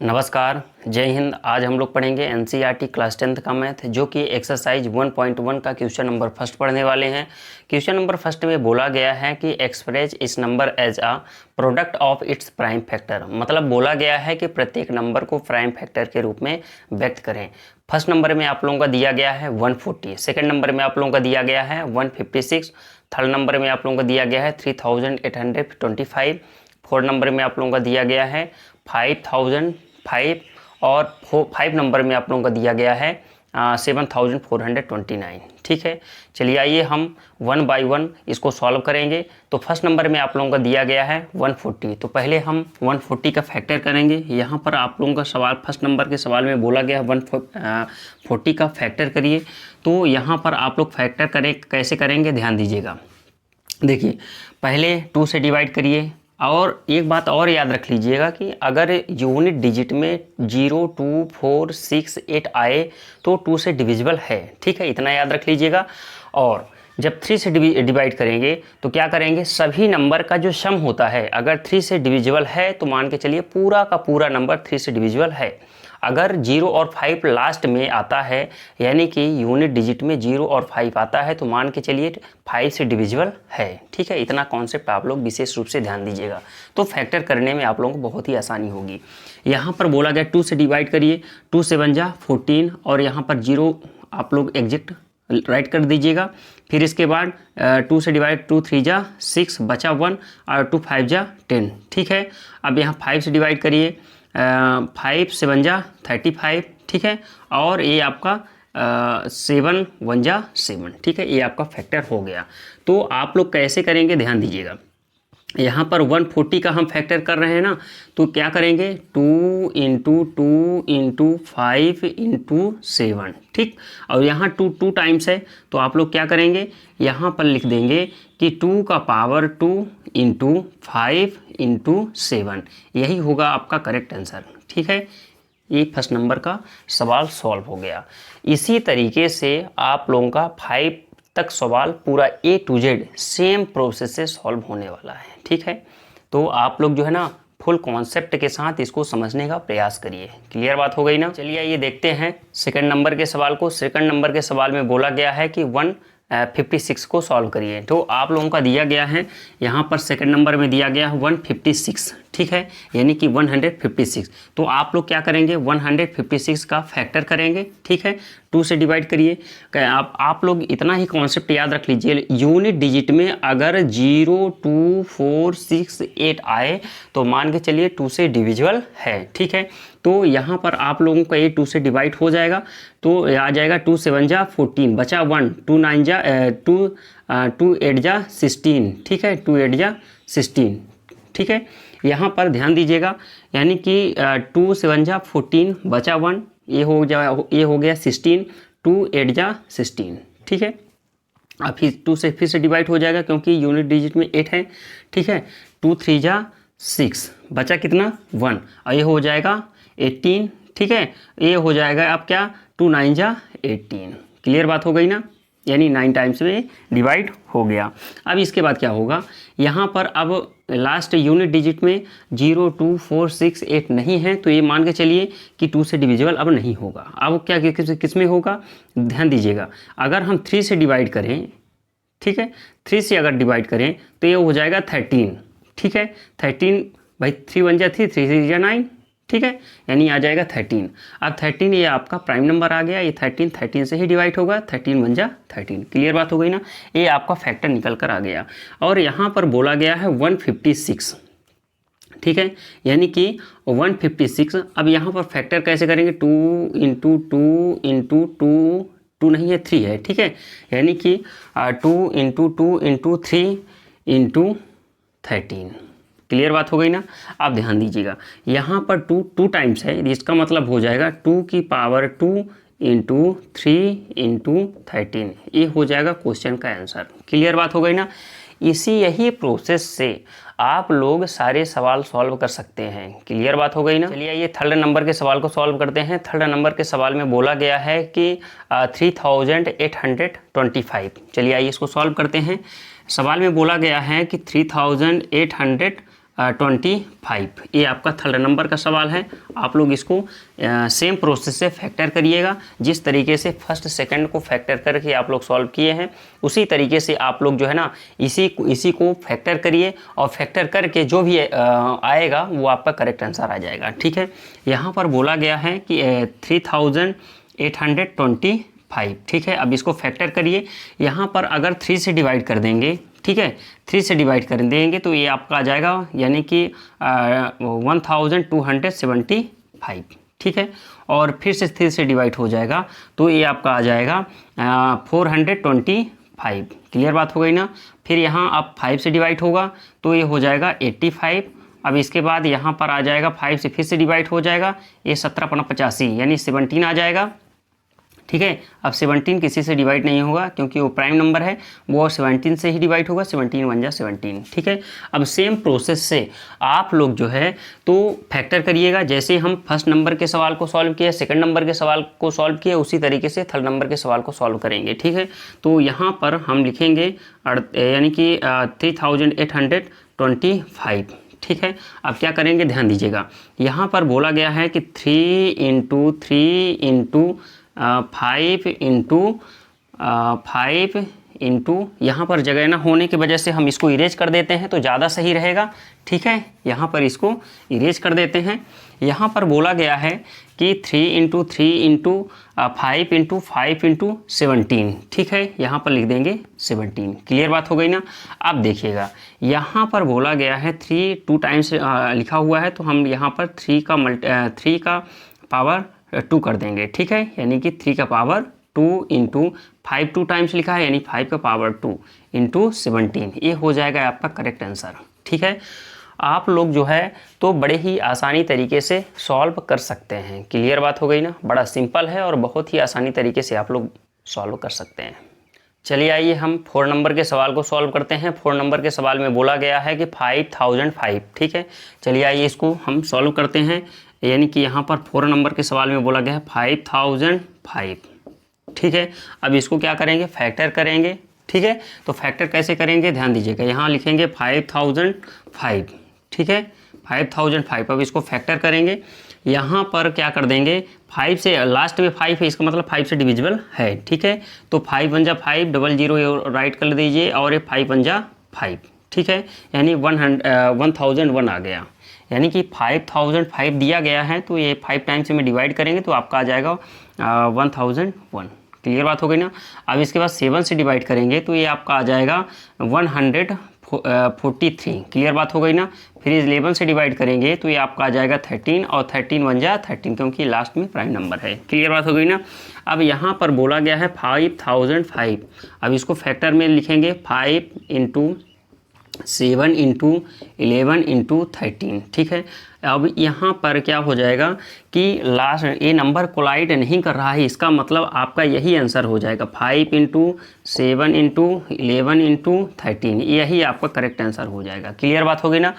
नमस्कार, जय हिंद। आज हम लोग पढ़ेंगे एनसीईआरटी क्लास 10th का मैथ, जो कि एक्सरसाइज 1.1 का क्वेश्चन नंबर फर्स्ट पढ़ने वाले हैं। क्वेश्चन नंबर फर्स्ट में बोला गया है कि एक्सप्रेस इस number as a product of its prime factor. मतलब बोला गया है कि प्रत्येक नंबर को प्राइम फैक्टर के रूप में व्यक्त करें। फर्स्ट नंबर में आप लोगों का दिया गया है 140, सेकेंड नंबर में आप लोगों का दिया गया है 156, थर्ड नंबर में आप लोगों को दिया गया है 3825, फोर्थ नंबर में आप लोगों का दिया गया है 5005 और 5 नंबर में आप लोगों का दिया गया है 7429। ठीक है, चलिए आइए हम वन बाय वन इसको सॉल्व करेंगे। तो फर्स्ट नंबर में आप लोगों का दिया गया है 140, तो पहले हम 140 का फैक्टर करेंगे। यहाँ पर आप लोगों का सवाल फर्स्ट नंबर के सवाल में बोला गया 140 का फैक्टर करिए। तो यहाँ पर आप लोग फैक्टर करें, कैसे करेंगे ध्यान दीजिएगा। देखिए, पहले 2 से डिवाइड करिए, और एक बात और याद रख लीजिएगा कि अगर यूनिट डिजिट में 0, 2, 4, 6, 8 आए तो 2 से डिविजिबल है। ठीक है, इतना याद रख लीजिएगा। और जब 3 से डिवाइड करेंगे तो क्या करेंगे, सभी नंबर का जो सम होता है अगर 3 से डिविजिबल है तो मान के चलिए पूरा का पूरा नंबर 3 से डिविजिबल है। अगर 0 और 5 लास्ट में आता है, यानी कि यूनिट डिजिट में 0 और 5 आता है, तो मान के चलिए 5 से डिविजिबल है। ठीक है, इतना कॉन्सेप्ट आप लोग विशेष रूप से ध्यान दीजिएगा, तो फैक्टर करने में आप लोगों को बहुत ही आसानी होगी। यहाँ पर बोला गया 2 से डिवाइड करिए, 2 से 1 जा 14, और यहाँ पर 0 आप लोग एग्जैक्ट राइट कर दीजिएगा। फिर इसके बाद 2 से डिवाइड 2 3 जा 6, बचा 1, और 2 5 जा 10। ठीक है, अब यहाँ 5 से डिवाइड करिए, 5 से 1 जा 35। ठीक है, और ये आपका 7 1 जा 7। ठीक है, ये आपका फैक्टर हो गया। तो आप लोग कैसे करेंगे ध्यान दीजिएगा। यहाँ पर 140 का हम फैक्टर कर रहे हैं ना, तो क्या करेंगे 2 × 2 × 5 × 7। ठीक, और यहाँ 2 टाइम्स है, तो आप लोग क्या करेंगे, यहाँ पर लिख देंगे कि 2 का पावर 2 × 5 × 7। यही होगा आपका करेक्ट आंसर। ठीक है, ये फर्स्ट नंबर का सवाल सॉल्व हो गया। इसी तरीके से आप लोगों का 5 तक सवाल पूरा A to Z same process से सॉल्व होने वाला है। ठीक है, तो आप लोग जो है ना फुल कॉन्सेप्ट के साथ इसको समझने का प्रयास करिए। क्लियर बात हो गई ना। चलिए ये देखते हैं सेकंड नंबर के सवाल को। सेकंड नंबर के सवाल में बोला गया है कि 156 को सॉल्व करिए। तो आप लोगों का दिया गया है यहाँ पर सेकंड नंबर में दिया गया है 156। ठीक है, यानी कि 156। तो आप लोग क्या करेंगे, 156 का फैक्टर करेंगे। ठीक है, 2 से डिवाइड करिए। आप लोग इतना ही कॉन्सेप्ट याद रख लीजिए, यूनिट डिजिट में अगर 0, 2, 4, 6, 8 आए तो मान के चलिए 2 से डिविजिबल है। ठीक है, तो यहाँ पर आप लोगों का ये 2 से डिवाइड हो जाएगा, तो आ जाएगा 2 से 1 जा 14, बचा 1, 2 9 जा 2 8 जा 16। ठीक है, 2 8 जा 16। ठीक है, यहाँ पर ध्यान दीजिएगा, यानी कि 2 से 1 जा 14, बचा 1, ये हो गया 16, 2 8 जा 16। ठीक है, अब फिर 2 से फिर से डिवाइड हो जाएगा क्योंकि यूनिट डिजिट में 8 है। ठीक है, 2 3 जा 6, बचा कितना 1, और ये हो जाएगा 18। ठीक है, ये हो जाएगा अब क्या 2 9 जा 18। क्लियर बात हो गई ना, यानी 9 टाइम्स में डिवाइड हो गया। अब इसके बाद क्या होगा, यहाँ पर अब लास्ट यूनिट डिजिट में 0, 2, 4, 6, 8 नहीं है, तो ये मान के चलिए कि 2 से डिविजिबल अब नहीं होगा। अब क्या किस में होगा, ध्यान दीजिएगा। अगर हम 3 से डिवाइड करें, ठीक है, 3 से अगर डिवाइड करें तो ये हो जाएगा 13। ठीक है, 13 भाई 3 1 जा 3, 3 3 जा 9। ठीक है, यानी आ जाएगा 13। अब 13 ये आपका प्राइम नंबर आ गया, ये 13 से ही डिवाइड होगा, 13 1 जा 13। क्लियर बात हो गई ना, ये आपका फैक्टर निकल कर आ गया। और यहाँ पर बोला गया है 156। ठीक है, यानी कि 156। अब यहाँ पर फैक्टर कैसे करेंगे, 2 × 2 × 2, 2 नहीं है 3 है। ठीक है, यानी कि 2 × 2 × 3 × 13। क्लियर बात हो गई ना। आप ध्यान दीजिएगा, यहाँ पर 2 टाइम्स है, इसका मतलब हो जाएगा 2 की पावर 2 × 3 × 13। ये हो जाएगा क्वेश्चन का आंसर। क्लियर बात हो गई ना। यही प्रोसेस से आप लोग सारे सवाल सॉल्व कर सकते हैं। क्लियर बात हो गई ना। चलिए ये थर्ड नंबर के सवाल को सॉल्व करते हैं। थर्ड नंबर के सवाल में बोला गया है कि 3825। चलिए आइए इसको सॉल्व करते हैं। सवाल में बोला गया है कि 3825 25। ये आपका थर्ड नंबर का सवाल है। आप लोग इसको सेम प्रोसेस से फैक्टर करिएगा। जिस तरीके से फर्स्ट सेकंड को फैक्टर करके आप लोग सॉल्व किए हैं उसी तरीके से आप लोग जो है ना इसी को फैक्टर करिए और फैक्टर करके जो भी आएगा वो आपका करेक्ट आंसर आ जाएगा। ठीक है, यहाँ पर बोला गया है कि 3825। ठीक है, अब इसको फैक्टर करिए। यहाँ पर अगर 3 से डिवाइड कर देंगे, ठीक है, 3 से डिवाइड कर देंगे तो ये आपका आ जाएगा यानी कि 1275। ठीक है, और फिर से 3 से डिवाइड हो जाएगा तो ये आपका आ जाएगा 425। क्लियर बात हो गई ना। फिर यहाँ अब 5 से डिवाइड होगा तो ये हो जाएगा 85। अब इसके बाद यहाँ पर आ जाएगा 5 से फिर से डिवाइड हो जाएगा, ये 17×85 यानी 17 आ जाएगा। ठीक है, अब 17 किसी से डिवाइड नहीं होगा क्योंकि वो प्राइम नंबर है, वो 17 से ही डिवाइड होगा। 17 1 जा 17। ठीक है, अब सेम प्रोसेस से आप लोग जो है तो फैक्टर करिएगा। जैसे हम फर्स्ट नंबर के सवाल को सॉल्व किया, सेकंड नंबर के सवाल को सॉल्व किया, उसी तरीके से थर्ड नंबर के सवाल को सॉल्व करेंगे। ठीक है, तो यहाँ पर हम लिखेंगे यानी कि 3825। ठीक है, अब क्या करेंगे ध्यान दीजिएगा। यहाँ पर बोला गया है कि 3 × 3 × 5 × यहाँ पर जगह ना होने की वजह से हम इसको इरेज कर देते हैं तो ज़्यादा सही रहेगा। ठीक है, यहाँ पर इसको इरेज कर देते हैं। यहाँ पर बोला गया है कि 3 × 3 × 5 × 5 × 17। ठीक है, यहाँ पर लिख देंगे 17। क्लियर बात हो गई ना। अब देखिएगा यहाँ पर बोला गया है 3 2 टाइम्स लिखा हुआ है तो हम यहाँ पर 3 का पावर 2 कर देंगे। ठीक है, यानी कि 3 का पावर 2 × 5 2 टाइम्स लिखा है यानी 5 का पावर 2 × 17। ये हो जाएगा आपका करेक्ट आंसर। ठीक है, आप लोग जो है तो बड़े ही आसानी तरीके से सॉल्व कर सकते हैं। क्लियर बात हो गई ना, बड़ा सिंपल है और बहुत ही आसानी तरीके से आप लोग सॉल्व कर सकते हैं। चलिए आइए हम 4 नंबर के सवाल को सॉल्व करते हैं। 4 नंबर के सवाल में बोला गया है कि 5005। ठीक है, चलिए आइए इसको हम सॉल्व करते हैं। यानी कि यहाँ पर 4 नंबर के सवाल में बोला गया है 5005। ठीक है, अब इसको क्या करेंगे फैक्टर करेंगे। ठीक है, तो फैक्टर कैसे करेंगे ध्यान दीजिएगा। यहाँ लिखेंगे 5005। ठीक है, 5005। अब इसको फैक्टर करेंगे। यहाँ पर क्या कर देंगे 5 से लास्ट में 5 है, इसका मतलब 5 से डिविजिबल है। ठीक है, तो 5 1 जा 5, 00 राइट कर दीजिए और ये 5 1 जा 5। ठीक है, यानी 1001 आ गया। यानी कि 5005 दिया गया है तो ये 5 टाइम्स से में डिवाइड करेंगे तो आपका आ जाएगा 1001। क्लियर बात हो गई ना। अब इसके बाद 7 से डिवाइड करेंगे तो ये आपका आ जाएगा 143। क्लियर बात हो गई ना। फिर 11 से डिवाइड करेंगे तो ये आपका आ जाएगा 13 और 13 1 जा 13 क्योंकि लास्ट में प्राइम नंबर है। क्लियर बात हो गई ना। अब यहाँ पर बोला गया है 5005। अब इसको फैक्टर में लिखेंगे 5 × 7 × 11 × 13। ठीक है, अब यहाँ पर क्या हो जाएगा कि लास्ट ये नंबर कोलाइड नहीं कर रहा है, इसका मतलब आपका यही आंसर हो जाएगा 5 × 7 × 11 × 13। यही आपका करेक्ट आंसर हो जाएगा। क्लियर बात हो गई ना।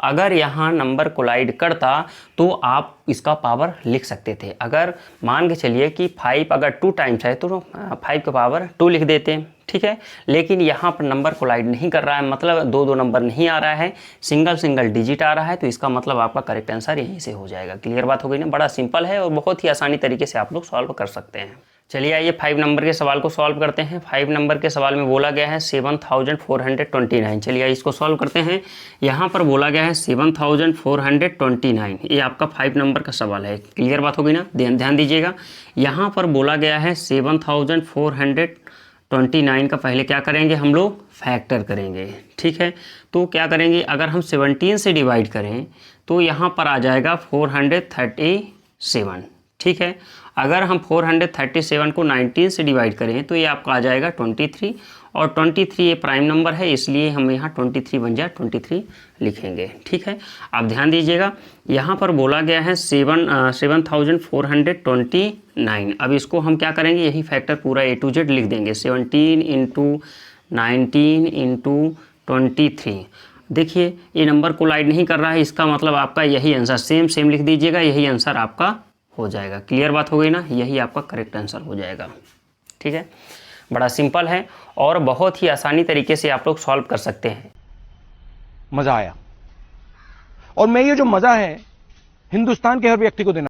अगर यहाँ नंबर कोलाइड करता तो आप इसका पावर लिख सकते थे। अगर मान के चलिए कि 5 अगर 2 टाइम्स है तो 5 का पावर 2 लिख देते। ठीक है, लेकिन यहाँ पर नंबर कोलाइड नहीं कर रहा है, मतलब 2 नंबर नहीं आ रहा है, सिंगल डिजिट आ रहा है, तो इसका मतलब आपका करेक्ट आंसर यहीं से हो जाएगा। क्लियर बात हो गई ना। बड़ा सिंपल है और बहुत ही आसानी तरीके से आप लोग सॉल्व कर सकते हैं। चलिए आइए 5 नंबर के सवाल को सॉल्व करते हैं। 5 नंबर के सवाल में बोला गया है 7429। चलिए आइए इसको सॉल्व करते हैं। यहाँ पर बोला गया है 7429। ये आपका 5 नंबर का सवाल है। क्लियर बात हो गई ना, ध्यान दीजिएगा। यहाँ पर बोला गया है 7429 का पहले क्या करेंगे हम लोग फैक्टर करेंगे। ठीक है, तो क्या करेंगे अगर हम 17 से डिवाइड करें तो यहाँ पर आ जाएगा 437। ठीक है, अगर हम 437 को 19 से डिवाइड करें तो ये आपका आ जाएगा 23 और 23 ये प्राइम नंबर है इसलिए हम यहाँ 23 1 जा 23 लिखेंगे। ठीक है, अब ध्यान दीजिएगा यहाँ पर बोला गया है 7429। अब इसको हम क्या करेंगे यही फैक्टर पूरा A to Z लिख देंगे। 17 × 19 × 23। देखिए ये नंबर कोलाइड नहीं कर रहा है, इसका मतलब आपका यही आंसर सेम लिख दीजिएगा, यही आंसर आपका हो जाएगा। क्लियर बात हो गई ना, यही आपका करेक्ट आंसर हो जाएगा। ठीक है, बड़ा सिंपल है और बहुत ही आसानी तरीके से आप लोग सॉल्व कर सकते हैं। मज़ा आया। और मैं ये जो मजा है हिंदुस्तान के हर व्यक्ति को देना